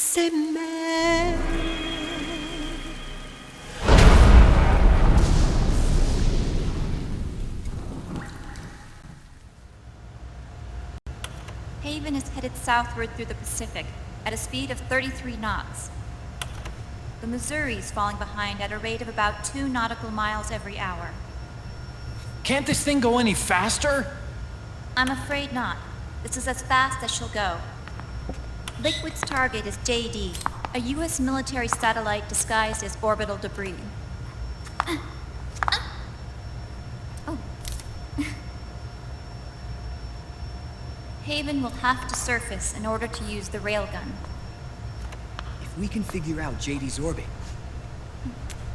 C'est me. Haven is headed southward through the Pacific at a speed of 33 knots. The Missouri's falling behind at a rate of about 2 nautical miles every hour. Can't this thing go any faster? I'm afraid not. This is as fast as she'll go. Liquid's target is JD, a U.S. military satellite disguised as orbital debris. Oh. Haven will have to surface in order to use the railgun. If we can figure out JD's orbit,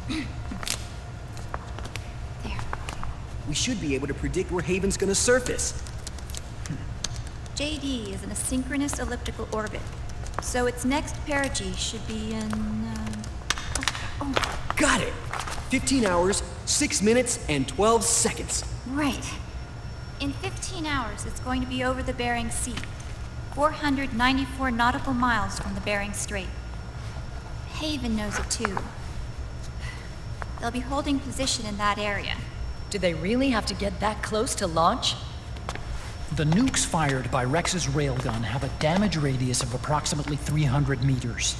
There. we should be able to predict where Haven's gonna surface. JD is in a synchronous elliptical orbit, so its next perigee should be in, Got it! 15 hours, 6 minutes, and 12 seconds. Right. In 15 hours, it's going to be over the Bering Sea, 494 nautical miles from the Bering Strait. Haven knows it too. They'll be holding position in that area. Do they really have to get that close to launch? The nukes fired by Rex's railgun have a damage radius of approximately 300 meters.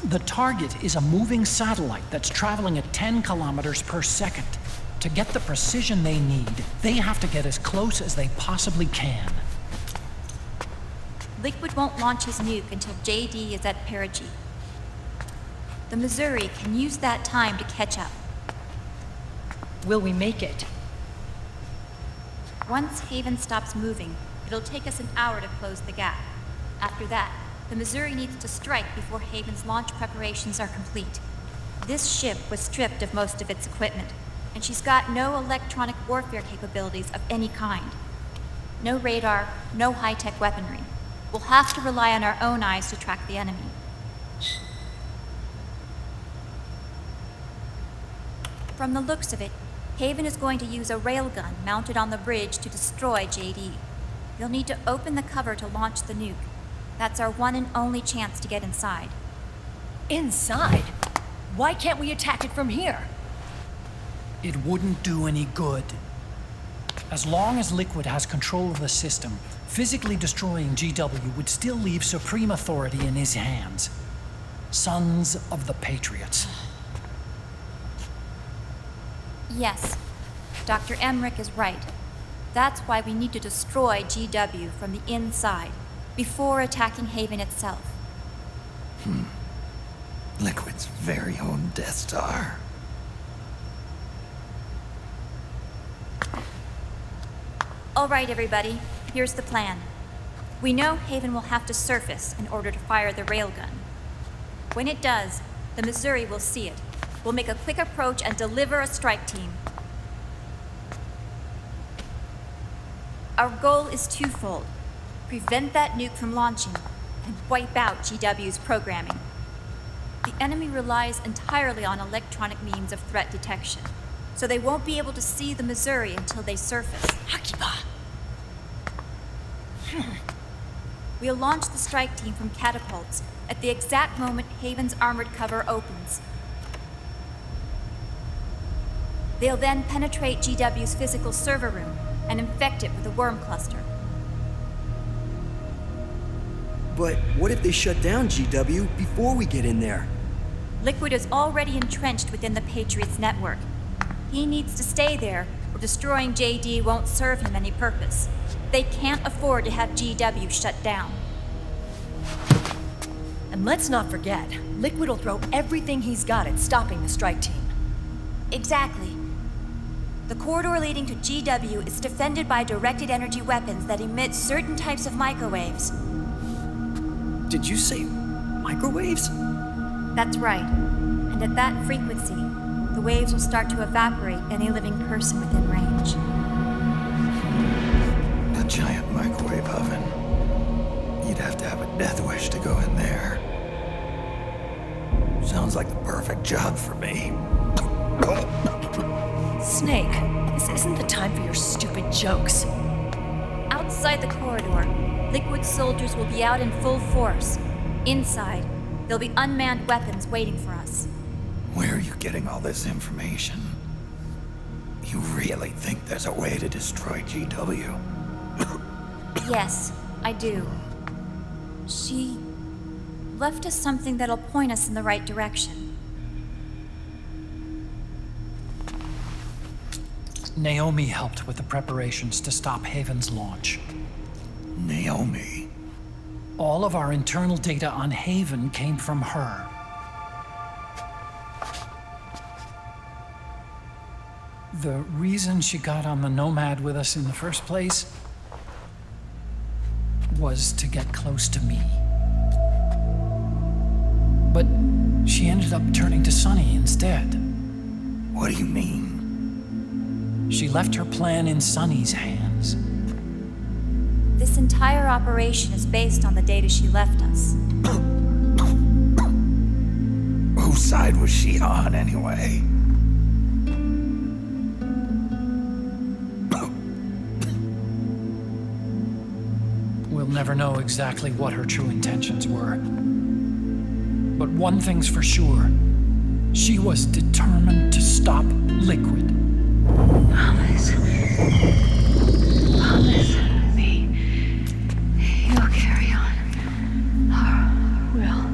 The target is a moving satellite that's traveling at 10 kilometers per second. To get the precision they need, they have to get as close as they possibly can. Liquid won't launch his nuke until JD is at perigee. The Missouri can use that time to catch up. Will we make it? Once Haven stops moving, it'll take us an hour to close the gap. After that, the Missouri needs to strike before Haven's launch preparations are complete. This ship was stripped of most of its equipment, and she's got no electronic warfare capabilities of any kind. No radar, no high-tech weaponry. We'll have to rely on our own eyes to track the enemy. From the looks of it, Haven is going to use a railgun mounted on the bridge to destroy JD. You'll need to open the cover to launch the nuke. That's our one and only chance to get inside. Inside? Why can't we attack it from here? It wouldn't do any good. As long as Liquid has control of the system, physically destroying GW would still leave supreme authority in his hands. Sons of the Patriots. Yes, Dr. Emmerich is right. That's why we need to destroy GW from the inside, before attacking Haven itself. Liquid's very own Death Star. All right, everybody, here's the plan. We know Haven will have to surface in order to fire the railgun. When it does, the Missouri will see it. We'll make a quick approach and deliver a strike team. Our goal is twofold. Prevent that nuke from launching and wipe out GW's programming. The enemy relies entirely on electronic means of threat detection, so they won't be able to see the Missouri until they surface. Akiba! We'll launch the strike team from catapults at the exact moment Haven's armored cover opens. They'll then penetrate GW's physical server room and infect it with a worm cluster. But what if they shut down GW before we get in there? Liquid is already entrenched within the Patriots network. He needs to stay there, or destroying JD won't serve him any purpose. They can't afford to have GW shut down. And let's not forget, Liquid will throw everything he's got at stopping the strike team. Exactly. The corridor leading to GW is defended by directed energy weapons that emit certain types of microwaves. Did you say microwaves? That's right. And at that frequency, the waves will start to evaporate any living person within range. A giant microwave oven. You'd have to have a death wish to go in there. Sounds like the perfect job for me. Snake, this isn't the time for your stupid jokes. Outside the corridor, Liquid soldiers will be out in full force. Inside, There'll be unmanned weapons waiting for us. Where are you getting all this information? You really think there's a way to destroy GW? Yes, I do. She left us something that'll point us in the right direction. Naomi helped with the preparations to stop Haven's launch. Naomi? All of our internal data on Haven came from her. The reason she got on the Nomad with us in the first place was to get close to me. But she ended up turning to Sunny instead. What do you mean? She left her plan in Sunny's hands. This entire operation is based on the data she left us. Whose side was she on, anyway? We'll never know exactly what her true intentions were. But one thing's for sure. She was determined to stop Liquid. Promise. Promise me. You'll carry on. Or will.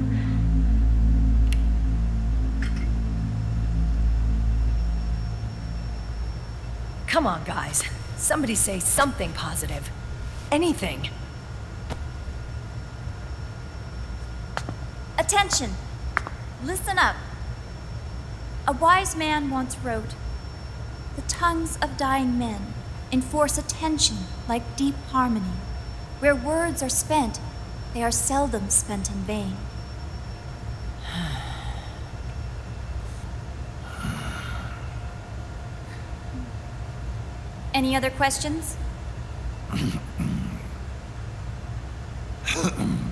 Come on, guys. Somebody say something positive. Anything. Attention! Listen up. A wise man once wrote, "The tongues of dying men enforce attention like deep harmony. Where words are spent, they are seldom spent in vain." Any other questions?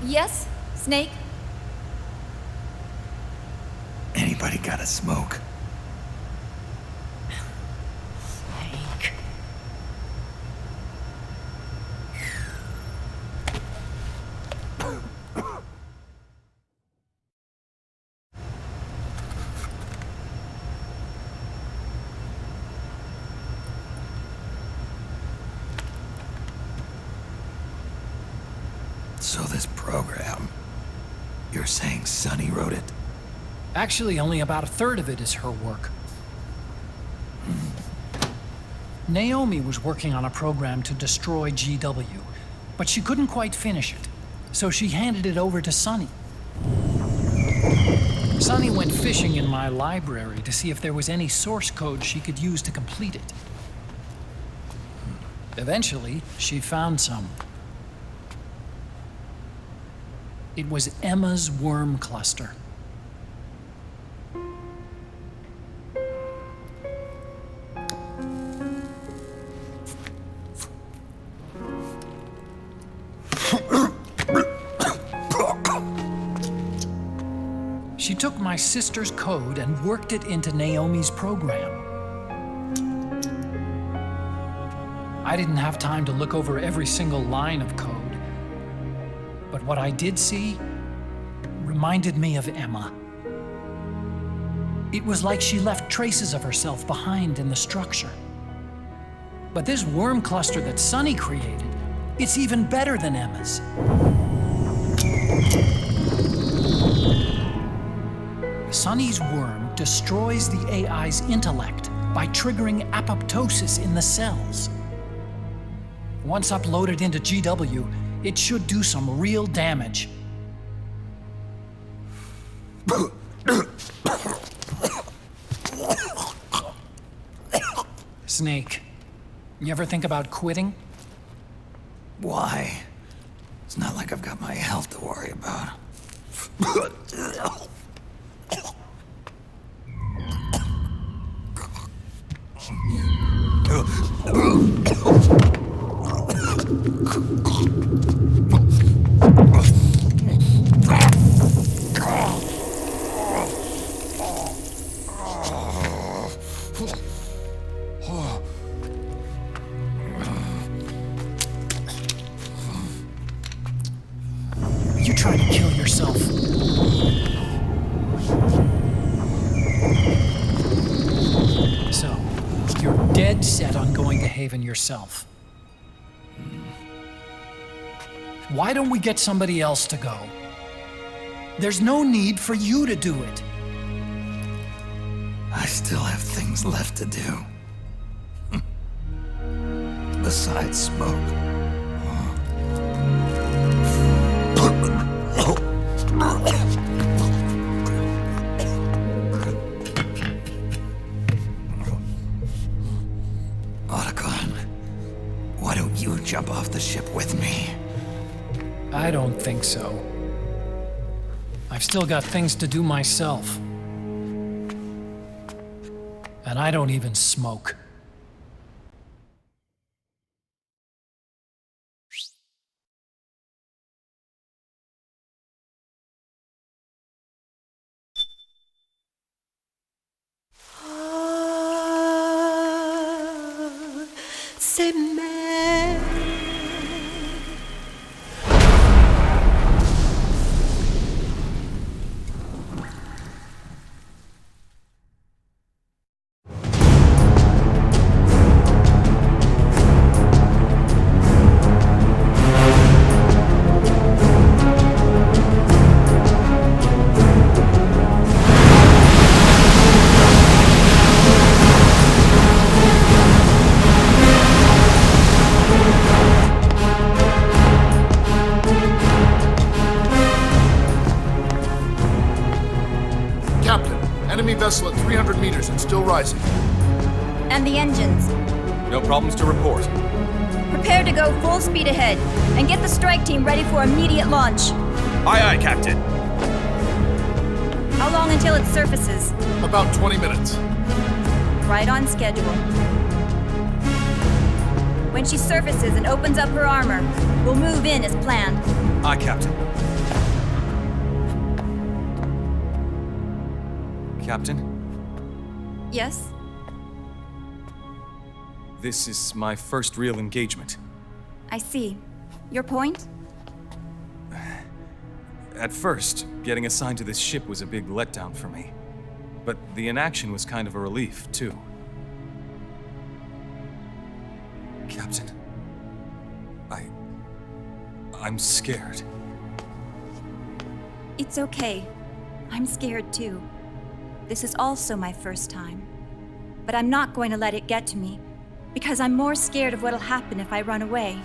Yes, Snake? Anybody got a smoke? Snake. So this program, you're saying Sunny wrote it? Actually, only about a third of it is her work. Naomi was working on a program to destroy GW, but she couldn't quite finish it, so she handed it over to Sunny. Sunny went fishing in my library to see if there was any source code she could use to complete it. Eventually, she found some. It was Emma's worm cluster. She took my sister's code and worked it into Naomi's program. I didn't have time to look over every single line of code, but what I did see reminded me of Emma. It was like she left traces of herself behind in the structure. But this worm cluster that Sunny created, it's even better than Emma's. Sunny's worm destroys the AI's intellect by triggering apoptosis in the cells. Once uploaded into GW, it should do some real damage. Snake, you ever think about quitting? Why? It's not like I've got my health to worry about. You trying to kill yourself? So, you're dead set on going to Haven yourself. Why don't we get somebody else to go? There's no need for you to do it. I still have things left to do. Besides smoke. Otacon, why don't you jump off the ship with me? I don't think so. I've still got things to do myself. And I don't even smoke. C'est mère. Enemy vessel at 300 meters and still rising. And the engines. No problems to report. Prepare to go full speed ahead, and get the strike team ready for immediate launch. Aye, aye, Captain. How long until it surfaces? About 20 minutes. Right on schedule. When she surfaces and opens up her armor, we'll move in as planned. Aye, Captain. Captain? Yes? This is my first real engagement. I see. Your point? At first, getting assigned to this ship was a big letdown for me. But the inaction was kind of a relief, too. Captain, I'm scared. It's okay. I'm scared too. This is also my first time. But I'm not going to let it get to me, because I'm more scared of what'll happen if I run away.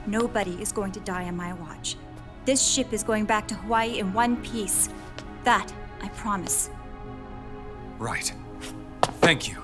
Nobody is going to die on my watch. This ship is going back to Hawaii in one piece. That, I promise. Right. Thank you.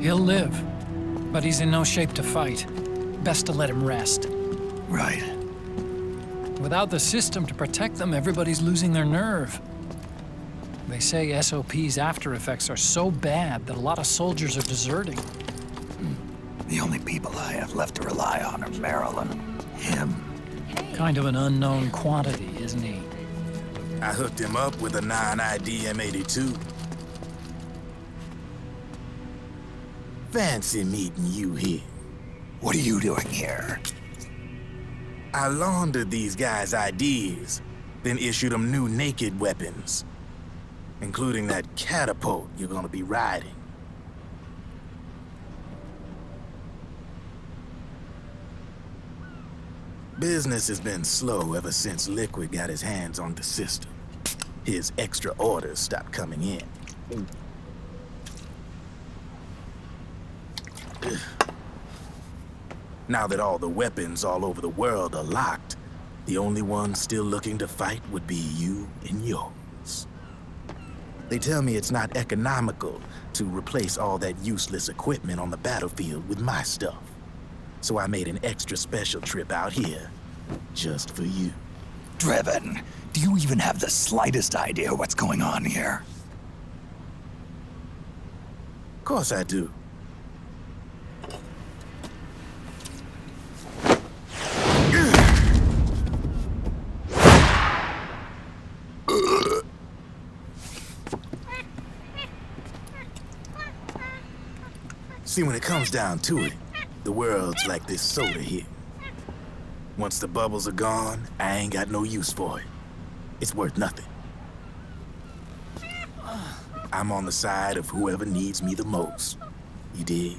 He'll live, but he's in no shape to fight. Best to let him rest. Right. Without the system to protect them, everybody's losing their nerve. They say SOP's after effects are so bad that a lot of soldiers are deserting. The only people I have left to rely on are Marilyn, him. Kind of an unknown quantity, isn't he? I hooked him up with a 9ID M82. Fancy meeting you here. What are you doing here? I laundered these guys' IDs, then issued them new naked weapons, including that catapult you're gonna be riding. Business has been slow ever since Liquid got his hands on the system. his extra orders stopped coming in. Now that all the weapons all over the world are locked, the only ones still looking to fight would be you and yours. They tell me it's not economical to replace all that useless equipment on the battlefield with my stuff. So I made an extra special trip out here, just for you. Driven, do you even have the slightest idea what's going on here? Of course I do. See, when it comes down to it, the world's like this soda here. Once the bubbles are gone, I ain't got no use for it. It's worth nothing. I'm on the side of whoever needs me the most. You dig?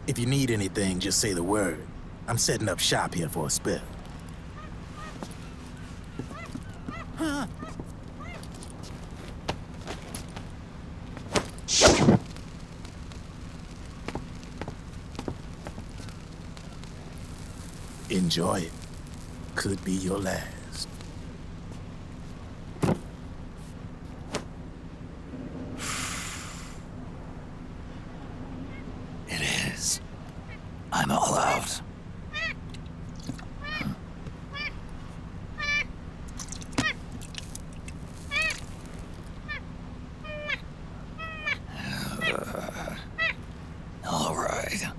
If you need anything, just say the word. I'm setting up shop here for a spell. Enjoy it. Could be your last. It is. I'm all out. All right.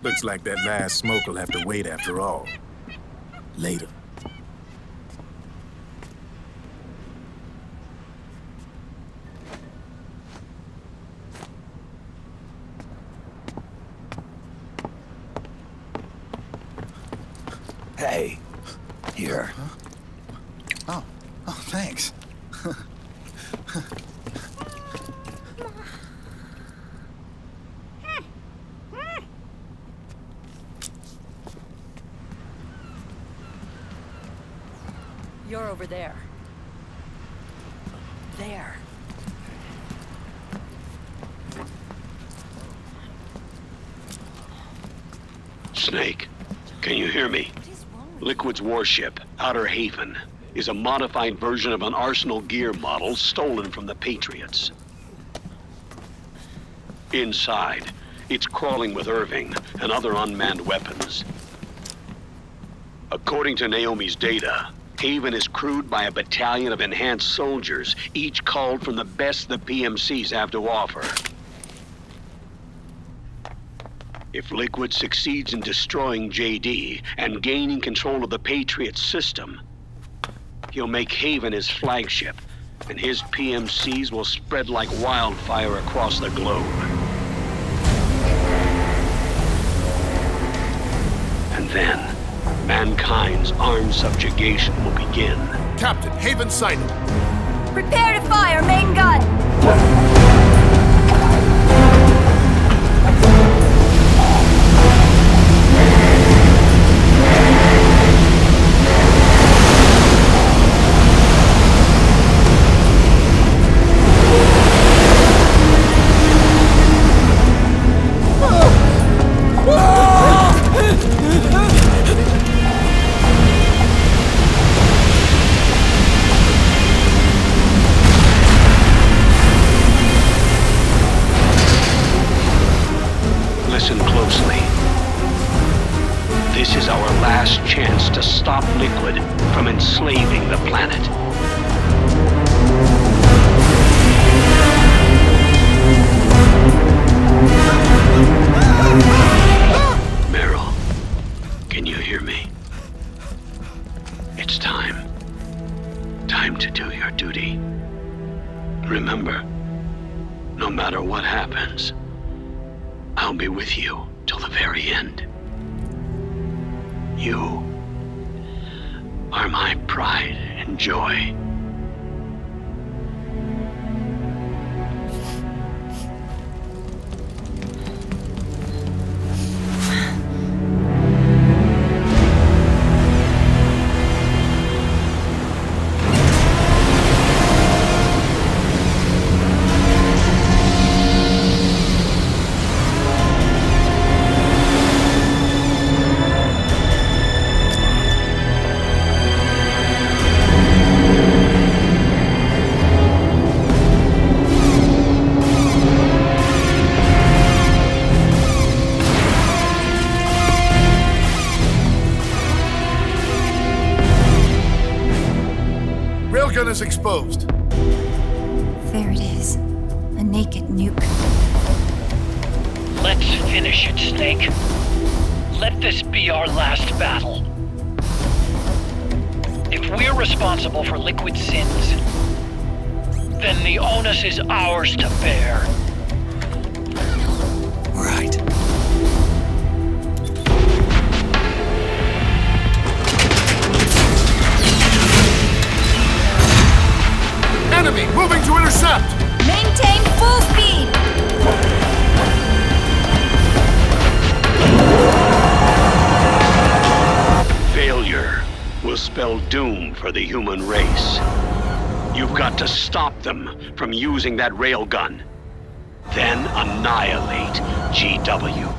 Looks like that last smoke will have to wait after all. Later. Hey, here. Oh, thanks. You're over there. There. Snake, can you hear me? Liquid's warship, Outer Haven, is a modified version of an Arsenal gear model stolen from the Patriots. Inside, it's crawling with Irving and other unmanned weapons. According to Naomi's data, Haven is crewed by a battalion of enhanced soldiers, each called from the best the PMCs have to offer. If Liquid succeeds in destroying JD and gaining control of the Patriots system, he'll make Haven his flagship, and his PMCs will spread like wildfire across the globe. And then, mankind's armed subjugation will begin. Captain, Haven sighted. Prepare to fire, main gun! Listen closely. This is our last chance to stop Liquid from enslaving the planet. Meryl, can you hear me? It's time. Time to do your duty. Remember, no matter what happens, I'll be with you till the very end. You are my pride and joy. railgun is exposed. There it is. A naked nuke. Let's finish it, Snake. Let this be our last battle. If we're responsible for Liquid's sins, then the onus is ours to bear. Right. Enemy moving to intercept! Maintain full speed! Failure will spell doom for the human race. You've got to stop them from using that railgun. Then annihilate GW.